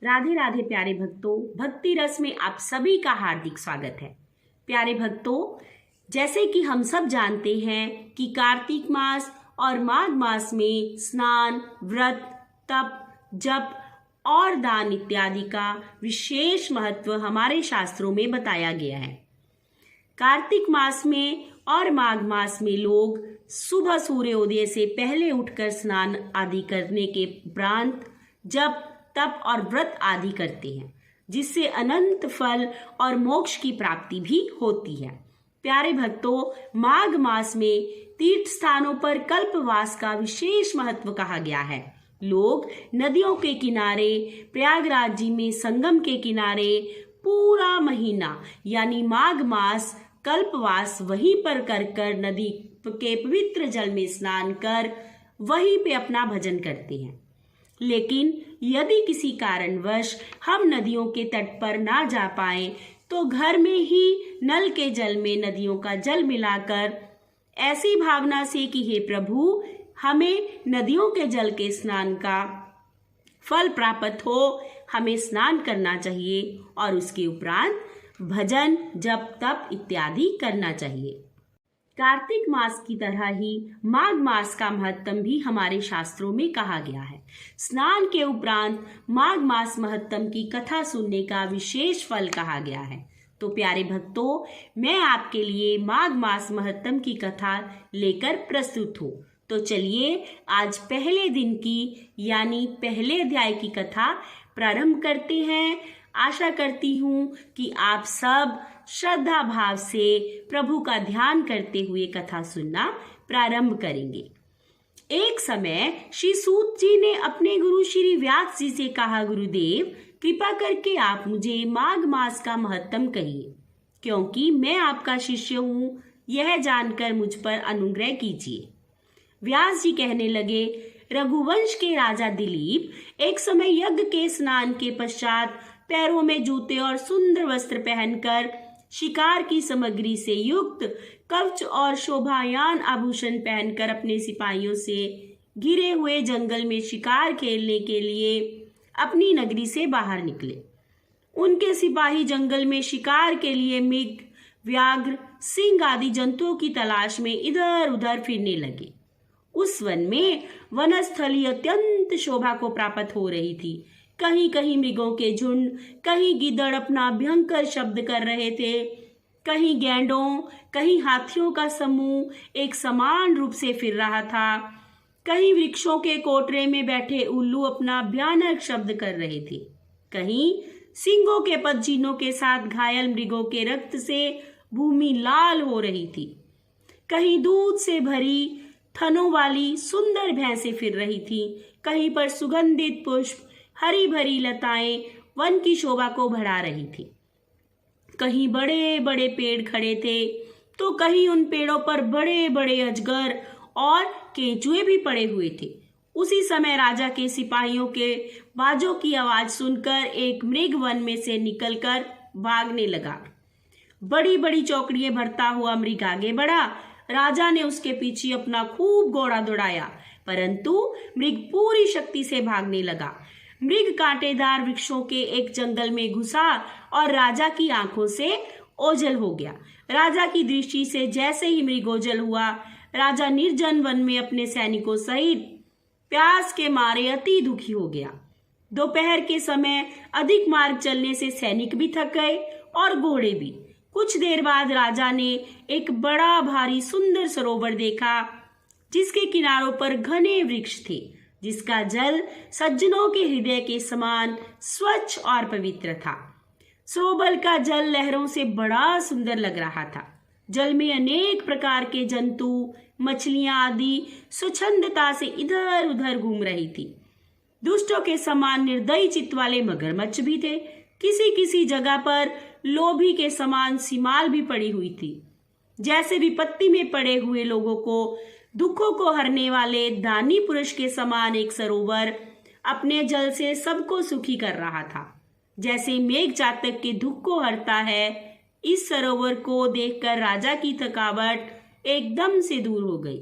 राधे राधे प्यारे भक्तों, भक्ति रस में आप सभी का हार्दिक स्वागत है। प्यारे भक्तों, जैसे कि हम सब जानते हैं कि कार्तिक मास और माघ मास में स्नान, व्रत, तप, जप और दान इत्यादि का विशेष महत्व हमारे शास्त्रों में बताया गया है। कार्तिक मास में और माघ मास में लोग सुबह सूर्योदय से पहले उठकर स्नान आदि करने के उपरांत जप, तप और व्रत आदि करते हैं, जिससे अनंत फल और मोक्ष की प्राप्ति भी होती है। प्यारे भक्तों, माघ मास में तीर्थ स्थानों पर कल्पवास का विशेष महत्व कहा गया है। लोग नदियों के किनारे, प्रयागराज जी में संगम के किनारे पूरा महीना यानी माघ मास कल्पवास वहीं पर कर नदी के पवित्र जल में स्नान कर वहीं पे अपना भजन करते हैं। लेकिन यदि किसी कारणवश हम नदियों के तट पर ना जा पाए तो घर में ही नल के जल में नदियों का जल मिलाकर ऐसी भावना से कि हे प्रभु, हमें नदियों के जल के स्नान का फल प्राप्त हो, हमें स्नान करना चाहिए और उसके उपरांत भजन, जप, तप इत्यादि करना चाहिए। कार्तिक मास की तरह ही माघ मास का महत्तम भी हमारे शास्त्रों में कहा गया है। स्नान के उपरांत माघ मास महत्तम की कथा सुनने का विशेष फल कहा गया है। तो प्यारे भक्तों, मैं आपके लिए माघ मास महत्तम की कथा लेकर प्रस्तुत हूँ। तो चलिए आज पहले दिन की यानी पहले अध्याय की कथा प्रारंभ करते हैं। आशा करती हूँ कि आप सब श्रद्धा भाव से प्रभु का ध्यान करते हुए कथा सुनना प्रारंभ करेंगे। एक समय श्री सूत जी ने अपने गुरु श्री व्यास जी से कहा, गुरुदेव, कृपा करके आप मुझे माघ मास का महत्तम कहिए, क्योंकि मैं आपका शिष्य हूँ। यह जानकर मुझ पर अनुग्रह कीजिए। व्यास जी कहने लगे, रघुवंश के राजा दिलीप एक समय यज्ञ के स्नान के पश्चात पैरों में जूते और सुंदर वस्त्र पहनकर शिकार की सामग्री से युक्त कवच और शोभायान आभूषण पहनकर अपने सिपाहियों से घिरे हुए जंगल में शिकार खेलने के लिए अपनी नगरी से बाहर निकले। उनके सिपाही जंगल में शिकार के लिए मृग, व्याघ्र, सिंह आदि जंतुओं की तलाश में इधर उधर फिरने लगे। उस वन में वनस्थली अत्यंत शोभा को प्राप्त हो रही थी। कहीं कहीं मृगों के झुंड, कहीं गिद्दड़ अपना भयंकर शब्द कर रहे थे, कहीं गैंडों, कहीं हाथियों का समूह एक समान रूप से फिर रहा था, कहीं वृक्षों के कोटरे में बैठे उल्लू अपना भयानक शब्द कर रहे थे, कहीं सिंहों के पदचिन्हों के साथ घायल मृगों के रक्त से भूमि लाल हो रही थी, कहीं दूध से भरी थनों वाली सुंदर भैंसें फिर रही थी, कहीं पर सुगंधित पुष्प, हरी भरी लताएं वन की शोभा को बढ़ा रही थी। कहीं बड़े बड़े पेड़ खड़े थे तो कहीं उन पेड़ों पर बड़े बड़े अजगर और केंचुए भी पड़े हुए थे। उसी समय राजा के सिपाहियों के बाजों की आवाज सुनकर एक मृग वन में से निकलकर भागने लगा। बड़ी बड़ी चौकड़ियां भरता हुआ मृग आगे बढ़ा। राजा ने उसके पीछे अपना खूब घोड़ा दौड़ाया, परंतु मृग पूरी शक्ति से भागने लगा। मृग कांटेदार वृक्षों के एक जंगल में घुसा और राजा की आंखों से ओझल हो गया। राजा की दृष्टि से जैसे ही मृग ओझल हुआ, राजा निर्जन वन में अपने सैनिकों सहित प्यास के मारे अति दुखी हो गया। दोपहर के समय अधिक मार्ग चलने से सैनिक भी थक गए और घोड़े भी। कुछ देर बाद राजा ने एक बड़ा भारी सुंदर सरोवर देखा, जिसके किनारों पर घने वृक्ष थे, जिसका जल सज्जनों के हृदय के समान स्वच्छ और पवित्र था। सरोवर का जल लहरों से बड़ा सुंदर लग रहा था। जल में अनेक प्रकार के जंतु, मछलियां आदि स्वच्छंदता से इधर उधर घूम रही थी। दुष्टों के समान निर्दयी चित्त वाले मगरमच्छ भी थे। किसी किसी जगह पर लोभी के समान सीमाल भी पड़ी हुई थी। जैसे विपत्ति में पड़े हुए लोगों को दुखों को हरने वाले दानी पुरुष के समान एक सरोवर अपने जल से सबको सुखी कर रहा था। जैसे मेघ चातक के दुख को हरता है, इस सरोवर को देखकर राजा की थकावट एकदम से दूर हो गई।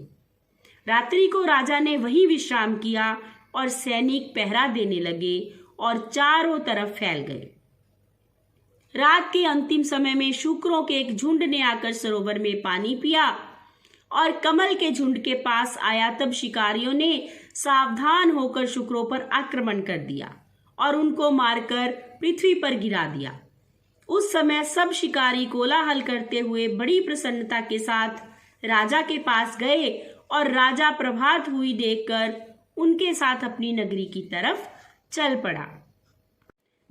रात्रि को राजा ने वहीं विश्राम किया और सैनिक पहरा देने लगे और चारों तरफ फैल गए। रात के अंतिम समय में शुक्रों के एक झुंड ने आकर सरोवर में पानी पिया और कमल के झुंड के पास आया। तब शिकारियों ने सावधान होकर शुक्रों पर आक्रमण कर दिया और उनको मारकर पृथ्वी पर गिरा दिया। उस समय सब शिकारी कोलाहल करते हुए बड़ी प्रसन्नता के साथ राजा के पास गए और राजा प्रभात हुई देखकर उनके साथ अपनी नगरी की तरफ चल पड़ा।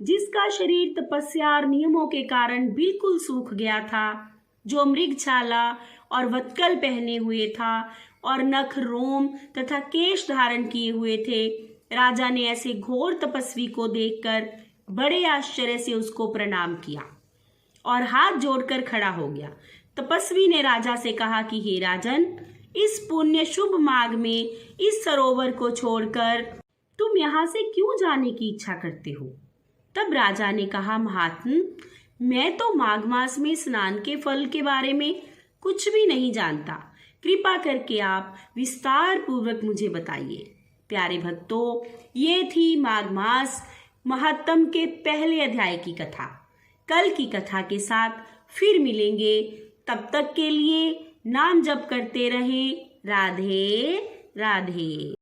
जिसका शरीर तपस्या और नियमों के कारण बिल्कुल सूख गया था, जो मृगछाला और वत्कल पहने हुए था और नख, रोम तथा केश धारण किए हुए थे, राजा ने ऐसे घोर तपस्वी को देखकर बड़े आश्चर्य से उसको प्रणाम किया और हाथ जोड़कर खड़ा हो गया। तपस्वी ने राजा से कहा कि हे राजन, इस पुण्य शुभ माघ में इस सरोवर को छोड़कर तुम यहाँ से क्यों जाने की इच्छा करते हो? तब राजा ने कहा, महात्म, मैं तो माघ मास में स्नान के फल के बारे में कुछ भी नहीं जानता। कृपा करके आप विस्तार पूर्वक मुझे बताइए। प्यारे भक्तों, ये थी माघ मास महात्म के पहले अध्याय की कथा। कल की कथा के साथ फिर मिलेंगे। तब तक के लिए नाम जप करते रहें। राधे राधे।